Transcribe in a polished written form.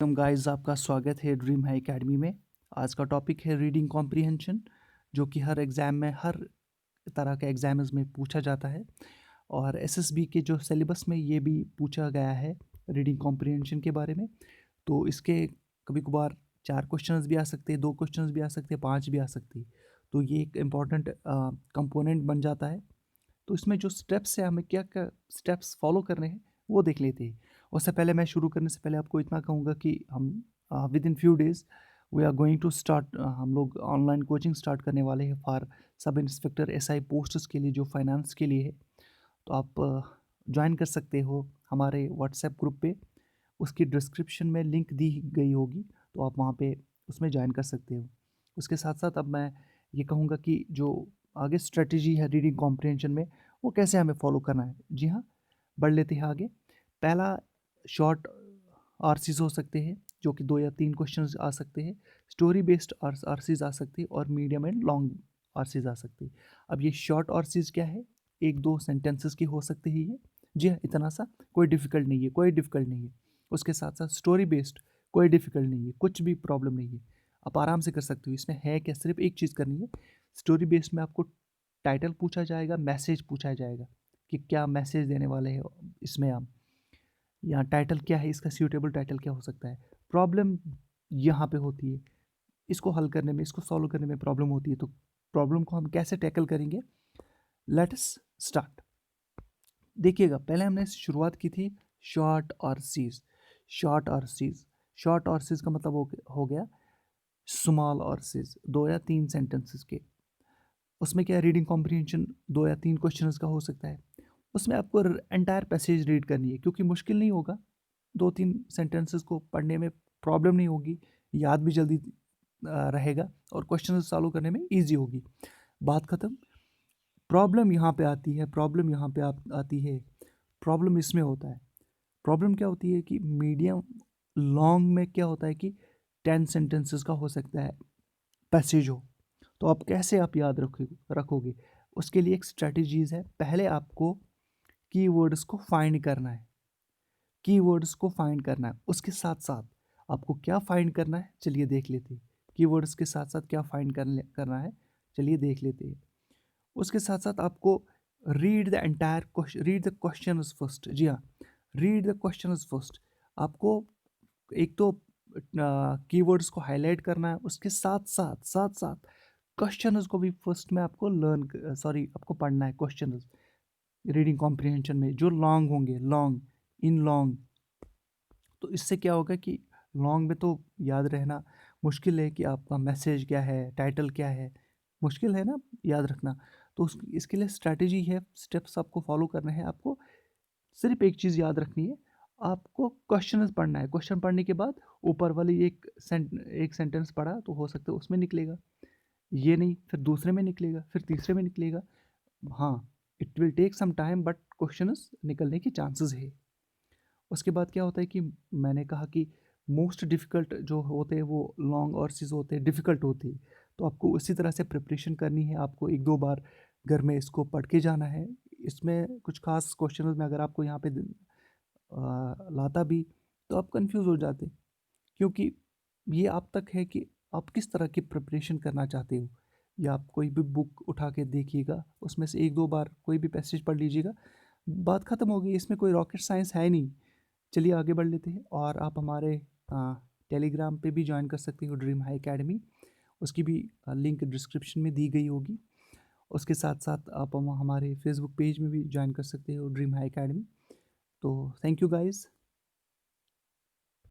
Guys, आपका स्वागत है ड्रीम हाई एकेडमी में। आज का टॉपिक है रीडिंग कॉम्प्रिहेंशन, जो कि हर एग्ज़ाम में हर तरह के एग्जाम्स में पूछा जाता है। और एसएसबी के जो सिलेबस में ये भी पूछा गया है रीडिंग कॉम्प्रिहेंशन के बारे में। तो इसके कभी कभार 4 क्वेश्चंस भी आ सकते हैं, 2 क्वेश्चंस भी आ सकते हैं, 5 भी आ सकती है। तो ये एक इम्पॉर्टेंट कंपोनेंट बन जाता है। तो इसमें जो स्टेप्स है, हमें क्या क्या स्टेप्स फॉलो करने हैं वो देख लेते हैं। उससे पहले मैं शुरू करने से पहले आपको इतना कहूँगा कि हम with in few days we are going to start, हम लोग ऑनलाइन कोचिंग स्टार्ट करने वाले हैं for sub inspector SI posts के लिए, जो फाइनेंस के लिए है। तो आप ज्वाइन कर सकते हो हमारे व्हाट्सएप ग्रुप पे। उसकी डिस्क्रिप्शन में लिंक दी गई होगी, तो आप वहाँ पे उसमें ज्वाइन कर सकते हो। उसके साथ साथ अब मैं ये कहूँगा कि जो आगे स्ट्रेटजी है रीडिंग कॉम्प्रिहेंशन में, वो कैसे हमें फॉलो करना है। जी हाँ, बढ़ लेते हैं आगे। पहला, शॉर्ट आरसीज हो सकते हैं, जो कि 2 या 3 क्वेश्चंस आ सकते हैं। स्टोरी बेस्ड आरसीज आ सकते हैं और मीडियम एंड लॉन्ग आरसीज आ सकती है। अब ये शॉर्ट आरसीज क्या है, 1-2 सेंटेंसेस की हो सकती है ये। जी हाँ, इतना सा, कोई डिफ़िकल्ट नहीं है, कोई डिफ़िकल्ट नहीं है। उसके साथ साथ स्टोरी बेस्ड, कोई डिफ़िकल्ट नहीं है, कुछ भी प्रॉब्लम नहीं है, आप आराम से कर सकते हो। इसमें है क्या, सिर्फ एक चीज़ करनी है। स्टोरी बेस्ड में आपको टाइटल पूछा जाएगा, मैसेज पूछा जाएगा कि क्या मैसेज देने वाले हैं इसमें आप। यहाँ टाइटल क्या है, इसका सूटेबल टाइटल क्या हो सकता है। प्रॉब्लम यहाँ पे होती है, इसको हल करने में, इसको सॉल्व करने में प्रॉब्लम होती है। तो प्रॉब्लम को हम कैसे टैकल करेंगे, लेट्स स्टार्ट। देखिएगा, पहले हमने शुरुआत की थी शॉर्ट और सीज। शॉर्ट और सीज, शॉर्ट और सीज का मतलब हो गया स्मॉल और सीज, 2 या 3 सेंटेंसेस के। उसमें क्या, रीडिंग कॉम्प्रिहेंशन 2 या 3 क्वेश्चंस का हो सकता है। उसमें आपको एंटायर पैसेज रीड करनी है, क्योंकि मुश्किल नहीं होगा। 2-3 सेंटेंसेस को पढ़ने में प्रॉब्लम नहीं होगी, याद भी जल्दी रहेगा और क्वेश्चन सॉल्व करने में ईजी होगी। बात ख़त्म। प्रॉब्लम यहाँ पे आती है, प्रॉब्लम यहाँ पे आती है। प्रॉब्लम इसमें होता है, प्रॉब्लम क्या होती है कि मीडियम लॉन्ग में क्या होता है कि 10 सेंटेंसेस का हो सकता है पैसेज हो। तो आप कैसे आप याद रखोगे। उसके लिए एक स्ट्रेटजीज है। पहले आपको कीवर्ड्स को फाइंड करना है, कीवर्ड्स को फाइंड करना है। उसके साथ साथ आपको क्या फाइंड करना है, चलिए देख लेते हैं। कीवर्ड्स के साथ साथ क्या फाइंड करना है, चलिए देख लेते हैं। उसके साथ साथ आपको read the entire question, read the questions first. जी हाँ, रीड द क्वेश्चंस फर्स्ट। आपको एक तो कीवर्ड्स को हाईलाइट करना है, उसके साथ साथ क्वेश्चंस को भी फर्स्ट में आपको आपको पढ़ना है। क्वेश्चंस रीडिंग कॉम्प्रिहेंशन में जो लॉन्ग होंगे, लॉन्ग, इन लॉन्ग। तो इससे क्या होगा कि लॉन्ग में तो याद रहना मुश्किल है कि आपका मैसेज क्या है, टाइटल क्या है, मुश्किल है ना याद रखना। तो इसके लिए स्ट्रैटेजी है, स्टेप्स आपको फॉलो करने हैं। आपको सिर्फ एक चीज़ याद रखनी है, आपको क्वेश्चन पढ़ना है। क्वेश्चन पढ़ने के बाद ऊपर वाली एक सेंटेंस पढ़ा तो हो सकता है उसमें निकलेगा, ये नहीं, फिर दूसरे में निकलेगा, फिर तीसरे में निकलेगा। हाँ, it will take some time, but questions निकलने की चांसेस है। उसके बाद क्या होता है कि मैंने कहा कि मोस्ट डिफ़िकल्ट जो होते हैं वो लॉन्ग और सीज होते हैं, डिफ़िकल्ट होती है। तो आपको उसी तरह से प्रिपरेशन करनी है। आपको 1-2 बार घर में इसको पढ़ के जाना है। इसमें कुछ खास क्वेश्चंस में अगर आपको यहाँ पे लाता भी, तो आप कंफ्यूज हो जाते, क्योंकि ये आप तक है कि आप किस तरह की प्रिपरेशन करना चाहते हो। या आप कोई भी बुक उठा के देखिएगा, उसमें से 1-2 बार कोई भी पैसेज पढ़ लीजिएगा, बात ख़त्म हो गई। इसमें कोई रॉकेट साइंस है नहीं। चलिए आगे बढ़ लेते हैं। और आप हमारे टेलीग्राम पे भी ज्वाइन कर सकते हो, ड्रीम हाई एकेडमी। उसकी भी लिंक डिस्क्रिप्शन में दी गई होगी। उसके साथ साथ आप हमारे फेसबुक पेज में भी ज्वाइन कर सकते हो, ड्रीम हाई एकेडमी। तो थैंक यू गाइस।